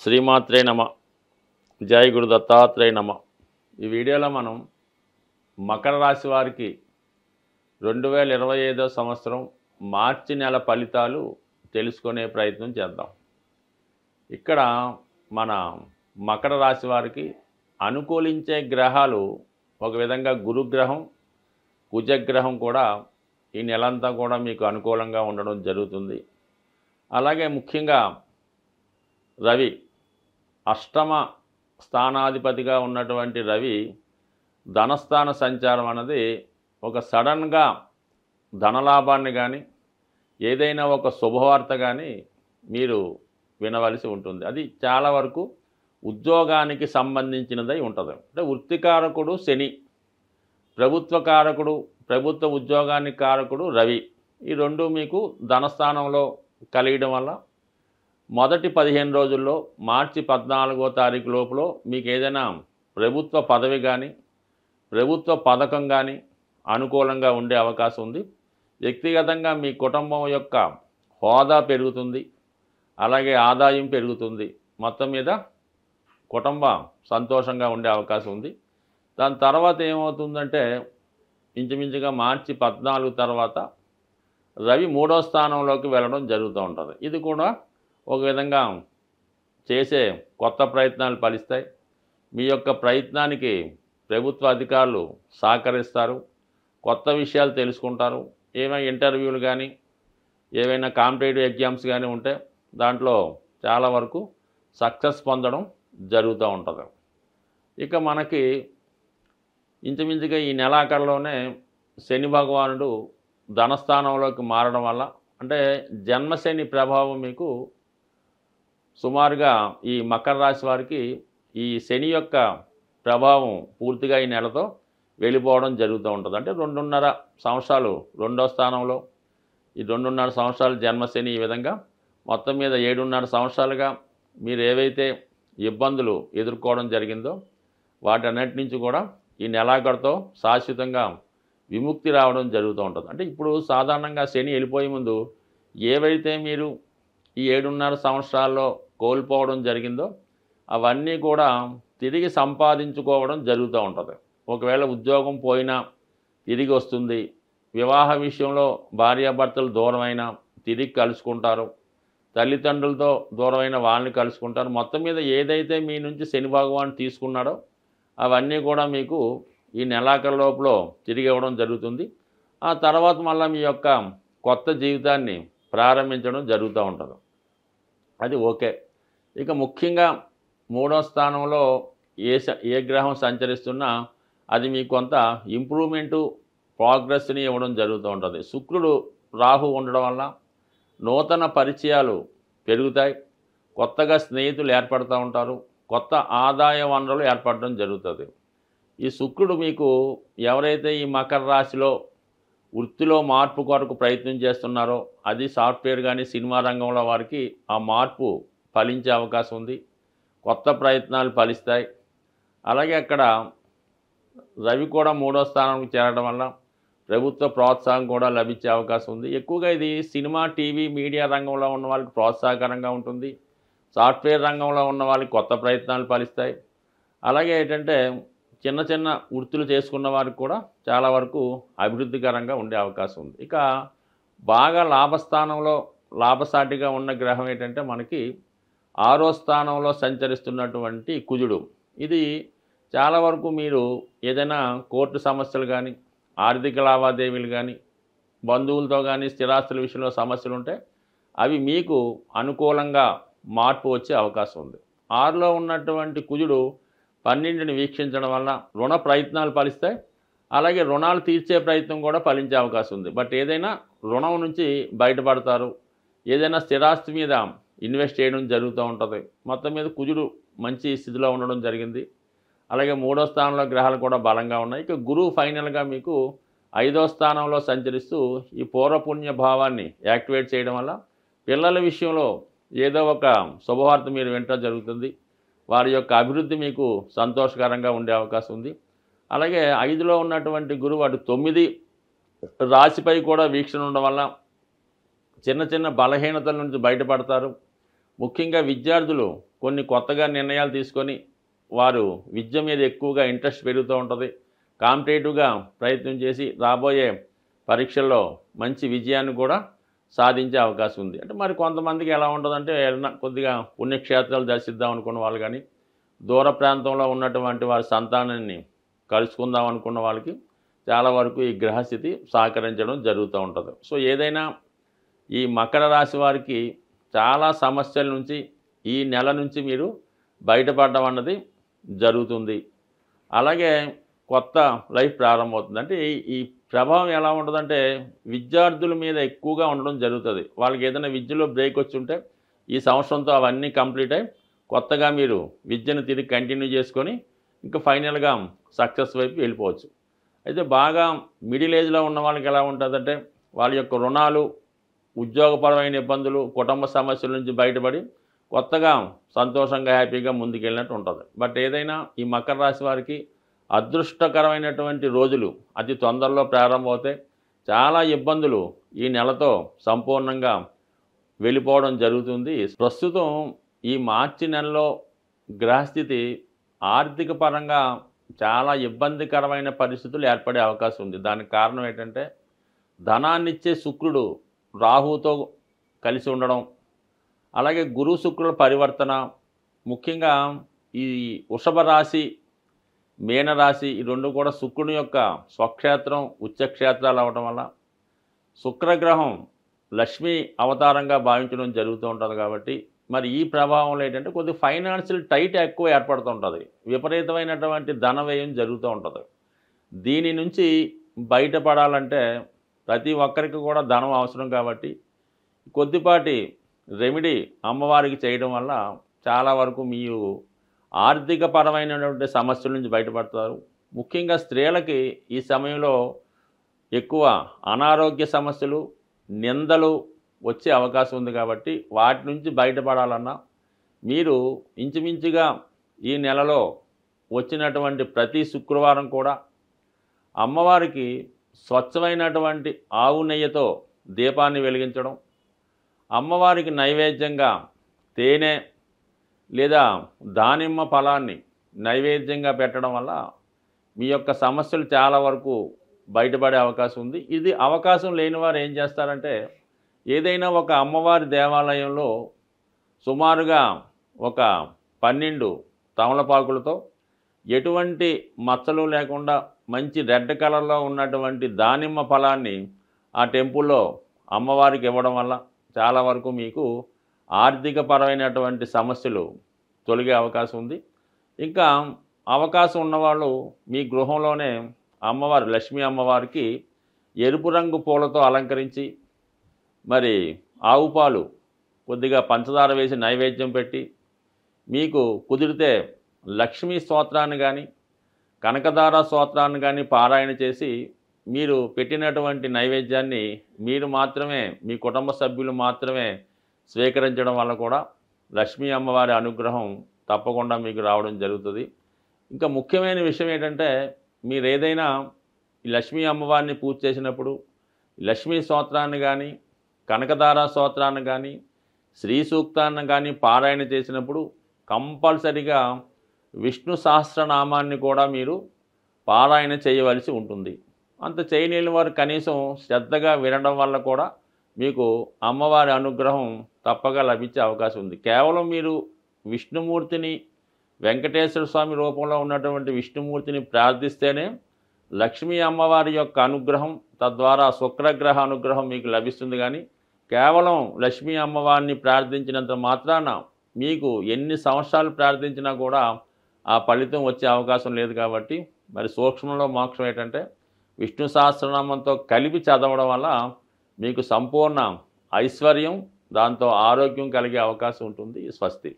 శ్రీమాత్రే నమ. జై గురు దత్తాత్రేయ నమ. ఈ వీడియోలో మనం మకర రాశి వారికి 2025 సంవత్సరం మార్చి నెల ఫలితాలు తెలుసుకునే ప్రయత్నం చేద్దాం. ఇక్కడ మన మకర రాశి వారికి అనుకూలించే గ్రహాలు ఒక విధంగా గురుగ్రహం, కుజగ్రహం కూడా ఈ నెలంతా కూడా మీకు అనుకూలంగా ఉండడం జరుగుతుంది. అలాగే ముఖ్యంగా రవి, అష్టమ స్థానాధిపతిగా ఉన్నటువంటి రవి ధనస్థాన సంచారం అన్నది ఒక సడన్గా ధనలాభాన్ని కానీ ఏదైనా ఒక శుభవార్త కానీ మీరు వినవలసి ఉంటుంది. అది చాలా వరకు ఉద్యోగానికి సంబంధించినదై ఉంటుంది. అంటే వృత్తికారకుడు శని, ప్రభుత్వకారకుడు, ప్రభుత్వ ఉద్యోగానికి కారకుడు రవి, ఈ రెండు మీకు ధనస్థానంలో కలియడం వల్ల మొదటి 15 రోజుల్లో మార్చి 14వ తారీఖు లోపల మీకు ఏదైనా ప్రభుత్వ పదవి కానీ ప్రభుత్వ పథకం కానీ అనుకూలంగా ఉండే అవకాశం ఉంది. వ్యక్తిగతంగా మీ కుటుంబం యొక్క హోదా పెరుగుతుంది, అలాగే ఆదాయం పెరుగుతుంది. మొత్తం మీద కుటుంబం సంతోషంగా ఉండే అవకాశం ఉంది. దాని తర్వాత ఏమవుతుందంటే ఇంచుమించుగా మార్చి 14 తర్వాత రవి 3వ స్థానంలోకి వెళ్ళడం జరుగుతూ ఉంటుంది. ఇది కూడా ఒక విధంగా చేసే కొత్త ప్రయత్నాలు ఫలిస్తాయి. మీ యొక్క ప్రయత్నానికి ప్రభుత్వ అధికారులు సహకరిస్తారు, కొత్త విషయాలు తెలుసుకుంటారు. ఏమైనా ఇంటర్వ్యూలు కానీ ఏవైనా కాంపిటేటివ్ ఎగ్జామ్స్ కానీ ఉంటే దాంట్లో చాలా వరకు సక్సెస్ పొందడం జరుగుతూ ఉంటుంది. ఇక మనకి ఇంచుమించుగా ఈ నెలాఖరులోనే శని భగవానుడు ధనస్థానంలోకి మారడం వల్ల, అంటే జన్మశని ప్రభావం మీకు సుమారుగా ఈ మకర రాశి వారికి ఈ శని యొక్క ప్రభావం పూర్తిగా ఈ నెలతో వెళ్ళిపోవడం జరుగుతూ ఉంటుంది. అంటే 2.5 సంవత్సరాలు 2వ స్థానంలో, ఈ 2.5 సంవత్సరాలు జన్మశని, ఈ విధంగా మొత్తం మీద 7.5 సంవత్సరాలుగా మీరు ఏవైతే ఇబ్బందులు ఎదుర్కోవడం జరిగిందో వాటన్నిటి నుంచి కూడా ఈ నెలాఖరుతో శాశ్వతంగా విముక్తి రావడం జరుగుతూ ఉంటుంది. అంటే ఇప్పుడు సాధారణంగా శని వెళ్ళిపోయే ముందు ఏవైతే మీరు ఈ 7.5 సంవత్సరాల్లో కోల్పోవడం జరిగిందో అవన్నీ కూడా తిరిగి సంపాదించుకోవడం జరుగుతూ ఉంటుంది. ఒకవేళ ఉద్యోగం పోయినా తిరిగి వస్తుంది. వివాహ విషయంలో భార్యాభర్తలు దూరమైనా తిరిగి కలుసుకుంటారు. తల్లిదండ్రులతో దూరమైన వాళ్ళని కలుసుకుంటారు. మొత్తం మీద ఏదైతే మీ నుంచి శని భగవాన్ తీసుకున్నాడో అవన్నీ కూడా మీకు ఈ నెలాఖరు లోపల తిరిగి ఇవ్వడం జరుగుతుంది. ఆ తర్వాత మళ్ళీ మీ యొక్క కొత్త జీవితాన్ని ప్రారంభించడం జరుగుతూ ఉంటుంది. అది ఓకే. ఇక ముఖ్యంగా 3వ స్థానంలో ఏ గ్రహం సంచరిస్తున్నా అది మీకు కొంత ఇంప్రూవ్మెంటు, ప్రోగ్రెస్ని ఇవ్వడం జరుగుతూ ఉంటుంది. శుక్రుడు రాహు ఉండడం వల్ల నూతన పరిచయాలు పెరుగుతాయి, కొత్తగా స్నేహితులు ఏర్పడుతూ ఉంటారు, కొత్త ఆదాయ వనరులు ఏర్పడడం జరుగుతుంది. ఈ శుక్రుడు మీకు ఎవరైతే ఈ మకర రాశిలో వృత్తిలో మార్పు కొరకు ప్రయత్నం చేస్తున్నారో, అది సాఫ్ట్వేర్ కానీ సినిమా రంగంలో వారికి ఆ మార్పు ఫలించే అవకాశం ఉంది. కొత్త ప్రయత్నాలు ఫలిస్తాయి. అలాగే అక్కడ రవి కూడా 3వ స్థానానికి చేరడం వల్ల ప్రభుత్వ ప్రోత్సాహం కూడా లభించే అవకాశం ఉంది. ఎక్కువగా ఇది సినిమా, టీవీ, మీడియా రంగంలో ఉన్న వాళ్ళకి ప్రోత్సాహకరంగా ఉంటుంది. సాఫ్ట్వేర్ రంగంలో ఉన్న వాళ్ళకి కొత్త ప్రయత్నాలు ఫలిస్తాయి. అలాగే ఏంటంటే చిన్న చిన్న వృత్తులు చేసుకున్న వారికి కూడా చాలా వరకు అభివృద్ధికరంగా ఉండే అవకాశం ఉంది. ఇక బాగా లాభస్థానంలో లాభసాటిగా ఉన్న గ్రహం ఏంటంటే మనకి 6వ స్థానంలో సంచరిస్తున్నటువంటి కుజుడు. ఇది చాలా వరకు మీరు ఏదైనా కోర్టు సమస్యలు కానీ, ఆర్థిక లావాదేవీలు కానీ, బంధువులతో కానీ స్థిరాస్తుల విషయంలో సమస్యలు ఉంటే అవి మీకు అనుకూలంగా మార్పు వచ్చే అవకాశం ఉంది. 6లో ఉన్నటువంటి కుజుడు 12ని వీక్షించడం వల్ల రుణ ప్రయత్నాలు ఫలిస్తాయి. అలాగే రుణాలు తీర్చే ప్రయత్నం కూడా ఫలించే అవకాశం ఉంది. బట్ ఏదైనా రుణం నుంచి బయటపడతారు, ఏదైనా స్థిరాస్తి మీద ఇన్వెస్ట్ చేయడం జరుగుతూ ఉంటుంది. మొత్తం మీద కుజుడు మంచి స్థితిలో ఉండడం జరిగింది. అలాగే 3వ స్థానంలో గ్రహాలు కూడా బలంగా ఉన్నాయి. ఇక గురువు ఫైనల్గా మీకు 5వ స్థానంలో సంచరిస్తూ ఈ పూర్వపుణ్య భావాన్ని యాక్టివేట్ చేయడం వల్ల పిల్లల విషయంలో ఏదో ఒక శుభవార్త మీరు వినటం జరుగుతుంది. వారి యొక్క అభివృద్ధి మీకు సంతోషకరంగా ఉండే అవకాశం ఉంది. అలాగే 5లో ఉన్నటువంటి గురువు అటు 9 రాశిపై కూడా వీక్షణ ఉండడం వల్ల చిన్న చిన్న బలహీనతల నుంచి బయటపడతారు. ముఖ్యంగా విద్యార్థులు కొన్ని కొత్తగా నిర్ణయాలు తీసుకొని వారు విద్య మీద ఎక్కువగా ఇంట్రెస్ట్ పెరుగుతూ ఉంటుంది. కాంపిటేటివ్గా ప్రయత్నం చేసి రాబోయే పరీక్షల్లో మంచి విజయాన్ని కూడా సాధించే అవకాశం ఉంది. అంటే మరి కొంతమందికి ఎలా ఉంటుందంటే ఏదైనా కొద్దిగా పుణ్యక్షేత్రాలు దర్శిద్దాం అనుకున్న వాళ్ళు కానీ, దూర ప్రాంతంలో ఉన్నటువంటి వారి సంతానాన్ని కలుసుకుందాం అనుకున్న వాళ్ళకి చాలా వరకు ఈ గ్రహస్థితి సహకరించడం జరుగుతూ ఉంటుంది. సో ఏదైనా ఈ మకర రాశి వారికి చాలా సమస్యల నుంచి ఈ నెల నుంచి మీరు బయటపడడం అన్నది జరుగుతుంది. అలాగే కొత్త లైఫ్ ప్రారంభమవుతుంది. అంటే ఈ ప్రభావం ఎలా ఉంటుందంటే విద్యార్థుల మీద ఎక్కువగా ఉండడం జరుగుతుంది. వాళ్ళకి ఏదైనా విద్యలో బ్రేక్ వచ్చి ఉంటే ఈ సంవత్సరంతో అవన్నీ కంప్లీట్ అయ్యి కొత్తగా మీరు విద్యను తిరిగి కంటిన్యూ చేసుకొని ఇంకా ఫైనల్గా సక్సెస్ వైపు వెళ్ళిపోవచ్చు. అయితే బాగా మిడిల్ ఏజ్లో ఉన్న వాళ్ళకి ఎలా ఉంటుందంటే వాళ్ళ యొక్క రుణాలు, ఉద్యోగపరమైన ఇబ్బందులు, కుటుంబ సమస్యల నుంచి బయటపడి కొత్తగా సంతోషంగా హ్యాపీగా ముందుకెళ్ళినట్టు ఉంటుంది. బట్ ఏదైనా ఈ మకర రాశి వారికి అదృష్టకరమైనటువంటి రోజులు అతి తొందరలో ప్రారంభమవుతాయి. చాలా ఇబ్బందులు ఈ నెలతో సంపూర్ణంగా వెళ్ళిపోవడం జరుగుతుంది. ప్రస్తుతం ఈ మార్చి నెలలో గ్రహస్థితి ఆర్థిక పరంగా చాలా ఇబ్బందికరమైన పరిస్థితులు ఏర్పడే అవకాశం ఉంది. దానికి కారణం ఏంటంటే ధనాన్నిచ్చే శుక్రుడు రాహుతో కలిసి ఉండడం, అలాగే గురు శుక్రుల పరివర్తన, ముఖ్యంగా ఈ వృషభ రాశి, మీనరాశి ఈ రెండు కూడా శుక్రుని యొక్క స్వక్షేత్రం, ఉచ్చక్షేత్రాలు అవ్వడం వల్ల శుక్రగ్రహం లక్ష్మీ అవతారంగా భావించడం జరుగుతూ ఉంటుంది. కాబట్టి మరి ఈ ప్రభావంలో ఏంటంటే కొద్దిగా ఫైనాన్షియల్ టైట్ ఎక్కువ ఏర్పడుతూ ఉంటుంది. విపరీతమైనటువంటి ధన వ్యయం జరుగుతూ ఉంటుంది. దీని నుంచి బయటపడాలంటే ప్రతి ఒక్కరికి కూడా ధనం అవసరం. కాబట్టి కొద్దిపాటి రెమెడీ అమ్మవారికి చేయడం వల్ల చాలా వరకు మీరు ఆర్థిక పరమైనటువంటి సమస్యల నుంచి బయటపడతారు. ముఖ్యంగా స్త్రీలకి ఈ సమయంలో ఎక్కువ అనారోగ్య సమస్యలు, నిందలు వచ్చే అవకాశం ఉంది. కాబట్టి వాటి నుంచి బయటపడాలన్నా మీరు ఇంచుమించుగా ఈ నెలలో వచ్చినటువంటి ప్రతి శుక్రవారం కూడా అమ్మవారికి స్వచ్ఛమైనటువంటి ఆవు నెయ్యితో దీపాన్ని వెలిగించడం, అమ్మవారికి నైవేద్యంగా తేనె లేదా దానిమ్మ ఫలాన్ని నైవేద్యంగా పెట్టడం వల్ల మీ యొక్క సమస్యలు చాలా వరకు బయటపడే అవకాశం ఉంది. ఇది అవకాశం లేని వారు ఏం చేస్తారంటే ఏదైనా ఒక అమ్మవారి దేవాలయంలో సుమారుగా ఒక 12 తమలపాకులతో ఎటువంటి మచ్చలు లేకుండా మంచి రెడ్ కలర్లో ఉన్నటువంటి దానిమ్మ ఫలాన్ని ఆ టెంపుల్లో అమ్మవారికి ఇవ్వడం వల్ల చాలా వరకు మీకు ఆర్థిక పరమైనటువంటి సమస్యలు తొలగే అవకాశం ఉంది. ఇంకా అవకాశం ఉన్నవాళ్ళు మీ గృహంలోనే అమ్మవారు లక్ష్మీ అమ్మవారికి ఎరుపు రంగు పూలతో అలంకరించి మరి ఆవు పాలు కొద్దిగా పంచదార వేసి నైవేద్యం పెట్టి మీకు కుదిరితే లక్ష్మీ స్తోత్రాన్ని కానీ కనకదార స్తోత్రాన్ని కానీ పారాయణ చేసి మీరు పెట్టినటువంటి నైవేద్యాన్ని మీరు మాత్రమే, మీ కుటుంబ సభ్యులు మాత్రమే స్వీకరించడం వల్ల కూడా లక్ష్మీ అమ్మవారి అనుగ్రహం తప్పకుండా మీకు రావడం జరుగుతుంది. ఇంకా ముఖ్యమైన విషయం ఏంటంటే మీరు ఏదైనా ఈ లక్ష్మీ అమ్మవారిని పూజ చేసినప్పుడు లక్ష్మీ స్తోత్రాన్ని కానీ కనకదార స్తోత్రాన్ని కానీ శ్రీ సూక్తాన్ని కానీ పారాయణ చేసినప్పుడు కంపల్సరిగా విష్ణు సహస్రనామాన్ని కూడా మీరు పారాయణ చేయవలసి ఉంటుంది. అంత చేయలేని వారు కనీసం శ్రద్ధగా వినడం వల్ల కూడా మీకు అమ్మవారి అనుగ్రహం తప్పగా లభించే అవకాశం ఉంది. కేవలం మీరు విష్ణుమూర్తిని, వెంకటేశ్వర స్వామి రూపంలో ఉన్నటువంటి విష్ణుమూర్తిని ప్రార్థిస్తేనే లక్ష్మీ అమ్మవారి యొక్క అనుగ్రహం, తద్వారా శుక్రగ్రహ అనుగ్రహం మీకు లభిస్తుంది. కానీ కేవలం లక్ష్మీ అమ్మవారిని ప్రార్థించినంత మాత్రాన మీకు ఎన్ని సంవత్సరాలు ప్రార్థించినా కూడా ఆ ఫలితం వచ్చే అవకాశం లేదు. కాబట్టి మరి సూక్ష్మంలో మోక్షం ఏంటంటే విష్ణు సహస్రనామంతో కలిపి చదవడం వల్ల మీకు సంపూర్ణ ఐశ్వర్యం, దాంతో ఆరోగ్యం కలిగే అవకాశం ఉంటుంది. స్వస్తి.